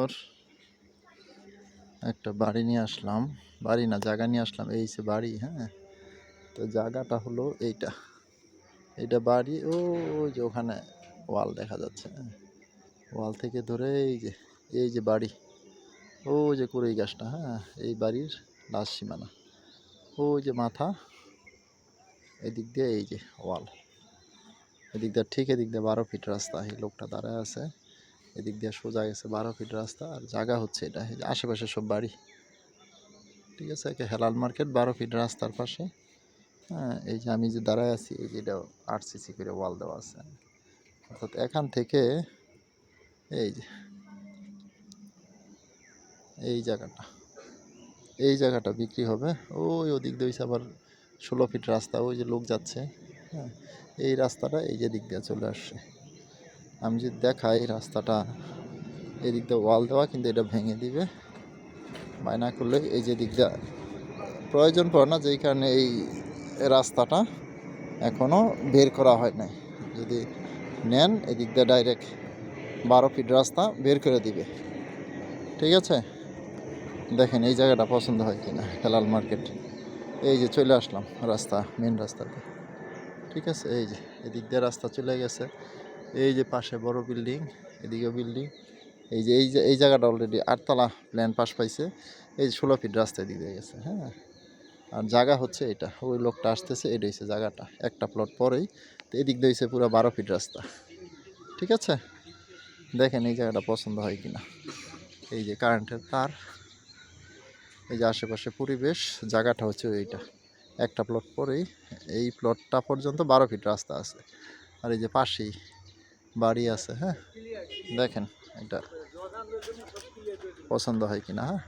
সুন্দর একটা বাড়ি নিয়ে আসলাম, বাড়ি না জায়গা নিয়ে আসলাম। এই যে বাড়ি, হ্যাঁ। তো জায়গাটা হলো এইটা বাড়ি। ওই যে ওখানে ওয়াল দেখা যাচ্ছে, হ্যাঁ। ওয়াল থেকে ধরে এই যে বাড়ি, ওই যে কুড়ি গাছটা, হ্যাঁ। এই বাড়ির লাস্ট সীমানা, ওই যে মাথা, এদিক দিয়ে এই যে ওয়াল, এদিক দিয়ে ঠিক এদিক দিয়ে 12 ফিট রাস্তা। এই লোকটা দাঁড়ায় আছে, এদিক দিয়ে সোজা গেছে 12 ফিট রাস্তা। আর জায়গা হচ্ছে এটা, এই যে আশেপাশে সব বাড়ি, ঠিক আছে। একে হেলাল মার্কেট 12 ফিট রাস্তার পাশে, হ্যাঁ। এই যে আমি যে দাঁড়ায় আছি, এই যে এটা 8 সিসি করে ওয়াল দেওয়া আছে। অর্থাৎ এখান থেকে এই যে এই জায়গাটা বিক্রি হবে। ওই ওদিক দিয়ে আবার 16 ফিট রাস্তা, ওই যে লোক যাচ্ছে, হ্যাঁ। এই রাস্তাটা এই যে দিক দিয়ে চলে আসছে। আমি যদি দেখাই রাস্তাটা, এদিক দিয়ে ওয়াল দেওয়া, কিন্তু এটা ভেঙে দিবে বায়না করলে। এই যে দিক দিয়ে প্রয়োজন পড়ে না, যেই কারণে এই রাস্তাটা এখনও বের করা হয় নাই। যদি নেন এদিক দিয়ে ডাইরেক্ট 12 ফিট রাস্তা বের করে দিবে, ঠিক আছে। দেখেন এই জায়গাটা পছন্দ হয় কিনা, হেলাল মার্কেট। এই যে চলে আসলাম রাস্তা, মেন রাস্তাতে, ঠিক আছে। এই যে এদিক দিয়ে রাস্তা চলে গেছে, এই যে পাশে বড় বিল্ডিং, এদিকেও বিল্ডিং। এই জায়গাটা অলরেডি 8 তলা প্ল্যান পাস পাইছে। এই যে 16 ফিট রাস্তা এদিক দিয়ে গেছে, হ্যাঁ। আর জায়গা হচ্ছে এটা, ওই লোকটা আসতেছে, এটা হচ্ছে জায়গাটা, একটা প্লট পরেই। তো এদিক দিয়ে হচ্ছে পুরো 12 ফিট রাস্তা, ঠিক আছে। দেখেন এই জায়গাটা পছন্দ হয় কিনা। এই যে কারেন্টের তার, এই যে আশেপাশে পরিবেশ, জায়গাটা হচ্ছে এইটা, একটা প্লট পরেই এই প্লটটা পর্যন্ত 12 ফিট রাস্তা আছে। আর এই যে পাশেই বাড়ি আছে, হ্যাঁ। দেখেন এটা পছন্দ হয় কিনা, হ্যাঁ।